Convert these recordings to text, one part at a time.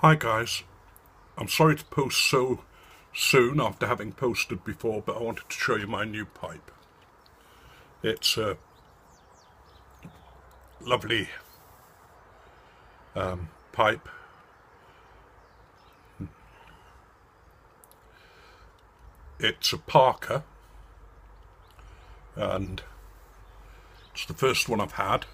Hi guys, I'm sorry to post so soon after having posted before, but I wanted to show you my new pipe. It's a lovely pipe. It's a Parker and it's the first one I've had.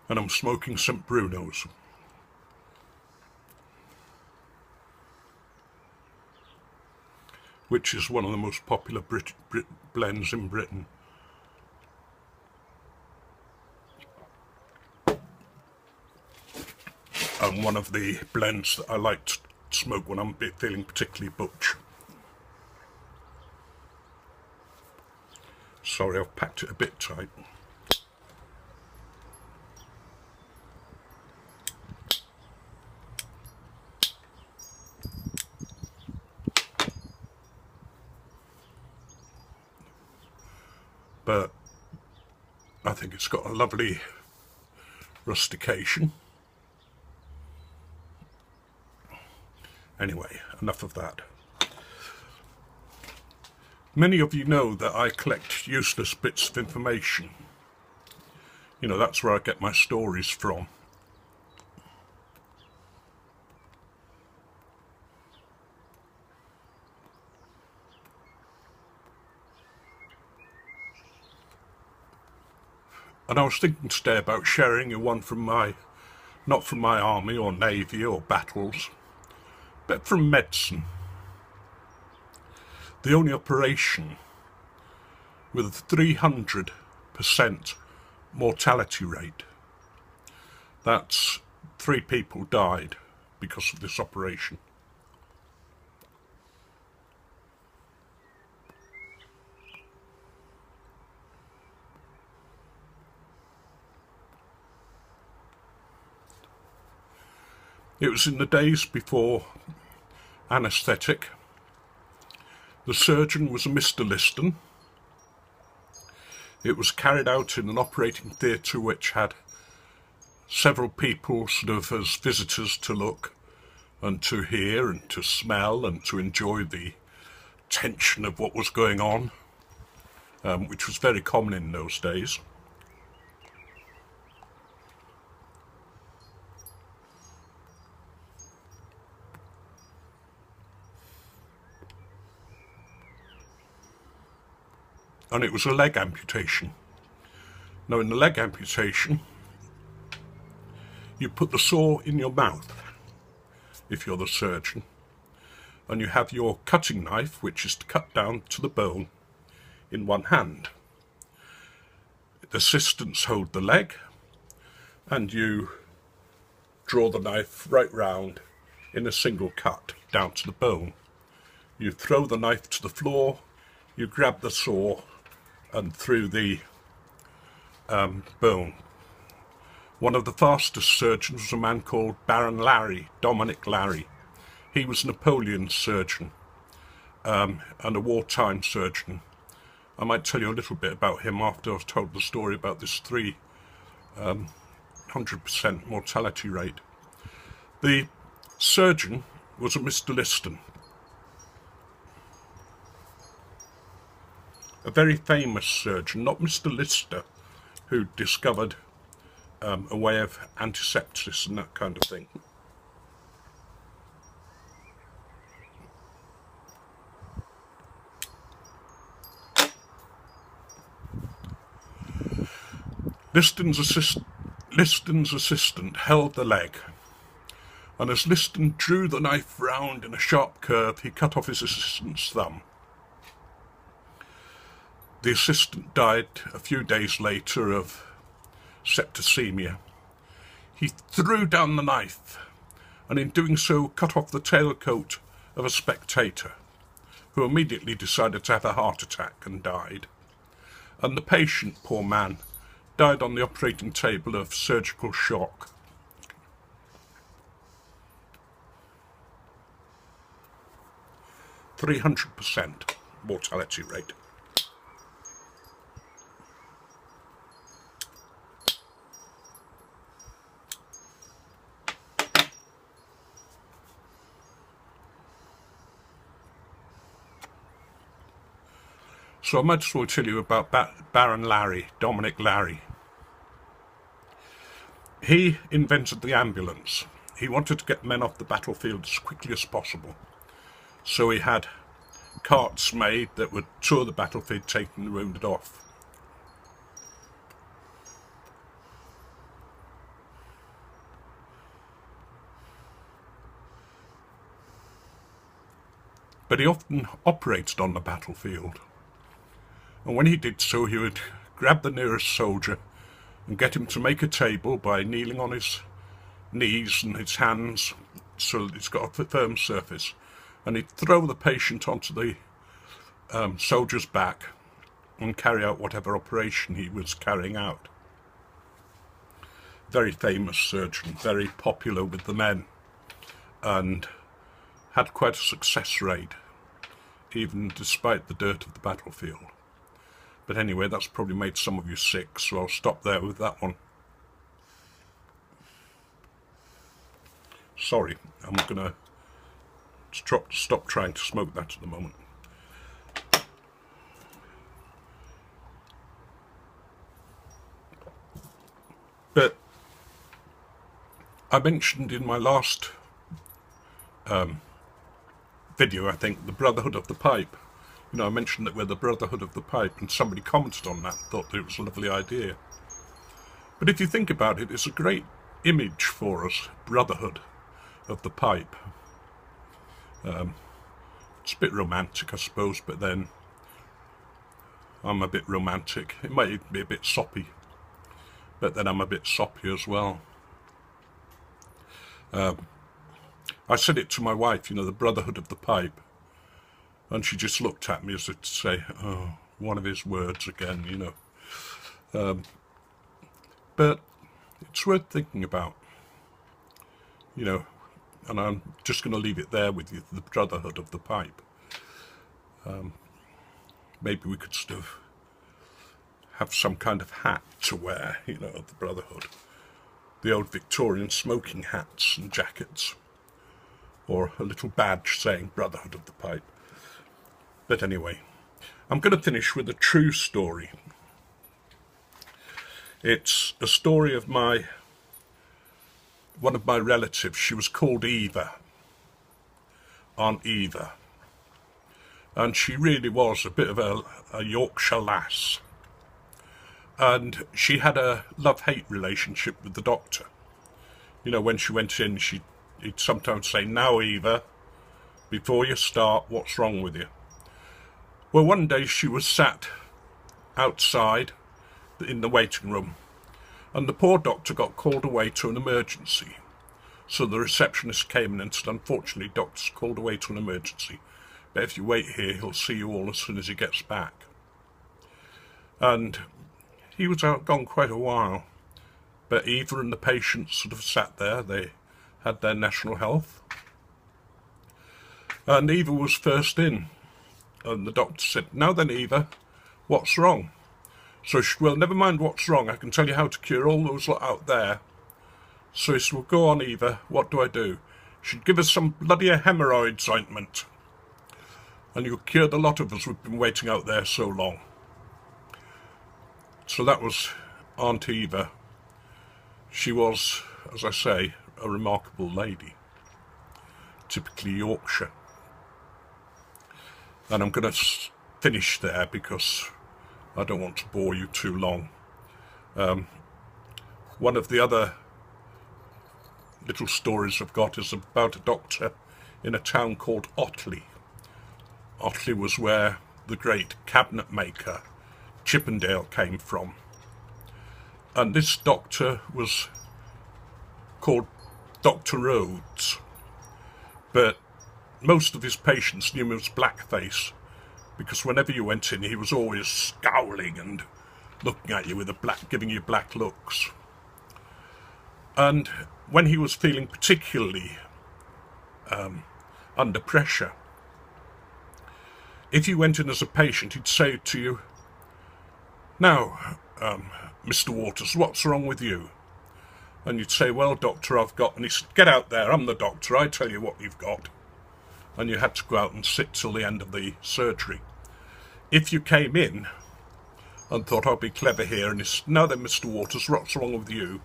And I'm smoking St. Bruno's. Which is one of the most popular blends in Britain. And one of the blends that I like to smoke when I'm feeling particularly butch. Sorry, I've packed it a bit tight. But I think it's got a lovely rustication. Anyway, enough of that. Many of you know that I collect useless bits of information. You know, that's where I get my stories from. And I was thinking today about sharing you one from not from my army or navy or battles, but from medicine. The only operation with a 300% mortality rate. That's 3 people died because of this operation. It was in the days before anaesthetic. The surgeon was a Mr. Liston. It was carried out in an operating theatre which had several people sort of as visitors to look and to hear and to smell and to enjoy the tension of what was going on, which was very common in those days. And it was a leg amputation. Now in the leg amputation, you put the saw in your mouth, if you're the surgeon, and you have your cutting knife, which is to cut down to the bone, in one hand. The assistants hold the leg, and you draw the knife right round in a single cut down to the bone. You throw the knife to the floor, you grab the saw, and through the bone. One of the fastest surgeons was a man called Baron Larry, Dominic Larry. He was Napoleon's surgeon and a wartime surgeon. I might tell you a little bit about him after I've told the story about this 300% mortality rate. The surgeon was a Mr. Liston, a very famous surgeon, not Mr. Lister, who discovered a way of antisepsis and that kind of thing. Liston's assistant held the leg, and as Liston drew the knife round in a sharp curve, he cut off his assistant's thumb. The assistant died a few days later of septicemia. He threw down the knife, and in doing so cut off the tailcoat of a spectator, who immediately decided to have a heart attack and died. And the patient, poor man, died on the operating table of surgical shock. "300%. mortality rate. So I might as well tell you about Baron Larry, Dominic Larry. He invented the ambulance. He wanted to get men off the battlefield as quickly as possible. So he had carts made that would tour the battlefield, taking the wounded off. But he often operated on the battlefield. And when he did so, he would grab the nearest soldier and get him to make a table by kneeling on his knees and his hands so that it's got a firm surface. And he'd throw the patient onto the soldier's back and carry out whatever operation he was carrying out. Very famous surgeon, very popular with the men, and had quite a success rate, even despite the dirt of the battlefield. But anyway, that's probably made some of you sick, so I'll stop there with that one. Sorry, I'm going to stop trying to smoke that at the moment. But I mentioned in my last video, I think, the Brotherhood of the Pipe. You know, I mentioned that we're the Brotherhood of the Pipe, and somebody commented on that, thought that it was a lovely idea. But if you think about it, it's a great image for us, Brotherhood of the Pipe. It's a bit romantic, I suppose, but then I'm a bit romantic. It might even be a bit soppy, but then I'm a bit soppy as well. I said it to my wife, you know, the Brotherhood of the Pipe. And she just looked at me as if to say, oh, one of his words again, you know. But it's worth thinking about, you know, and I'm just going to leave it there with you, the Brotherhood of the Pipe. Maybe we could sort of have some kind of hat to wear, you know, the Brotherhood. The old Victorian smoking hats and jackets. Or a little badge saying Brotherhood of the Pipe. But anyway, I'm going to finish with a true story. It's a story of one of my relatives. She was called Eva, Aunt Eva. And she really was a bit of a Yorkshire lass. And she had a love-hate relationship with the doctor. You know, when she went in, he'd sometimes say, "Now, Eva, before you start, what's wrong with you?" Well, one day she was sat outside in the waiting room, and the poor doctor got called away to an emergency. So the receptionist came in and said, "Unfortunately, doctor's called away to an emergency, but if you wait here, he'll see you all as soon as he gets back." And he was out gone quite a while, but Eva and the patient sort of sat there. They had their national health, and Eva was first in. And the doctor said, "Now then, Eva, what's wrong?" So she said, "Well, never mind what's wrong. I can tell you how to cure all those lot out there." So he said, "Well, go on, Eva, what do I do?" She'd give us some bloody hemorrhoids ointment, and you'll cure the lot of us who've been waiting out there so long. So that was Aunt Eva. She was, as I say, a remarkable lady, typically Yorkshire. And I'm going to finish there because I don't want to bore you too long. One of the other little stories I've got is about a doctor in a town called Otley. Otley was where the great cabinet maker Chippendale came from. And this doctor was called Dr. Rhodes. But most of his patients knew him as Blackface, because whenever you went in, he was always scowling and looking at you with giving you black looks. And when he was feeling particularly under pressure, If you went in as a patient, he'd say to you, "Now, Mr. Waters, what's wrong with you?" And you'd say, "Well, doctor, I've got..." And he said, "Get out there, I'm the doctor, I tell you what you've got." And you had to go out and sit till the end of the surgery. If you came in and thought, "I'll be clever here," and he said, "Now then, Mr. Waters, what's wrong with you?"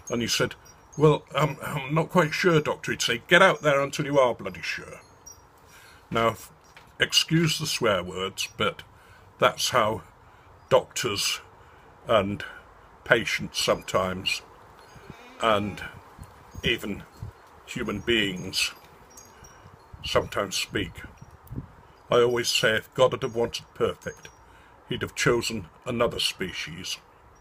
And you said, "Well, I'm not quite sure, doctor," he'd say, "Get out there until you are bloody sure." Now, excuse the swear words, but that's how doctors and patients sometimes, and even human beings, sometimes speak. I always say if God had have wanted perfect, he'd have chosen another species.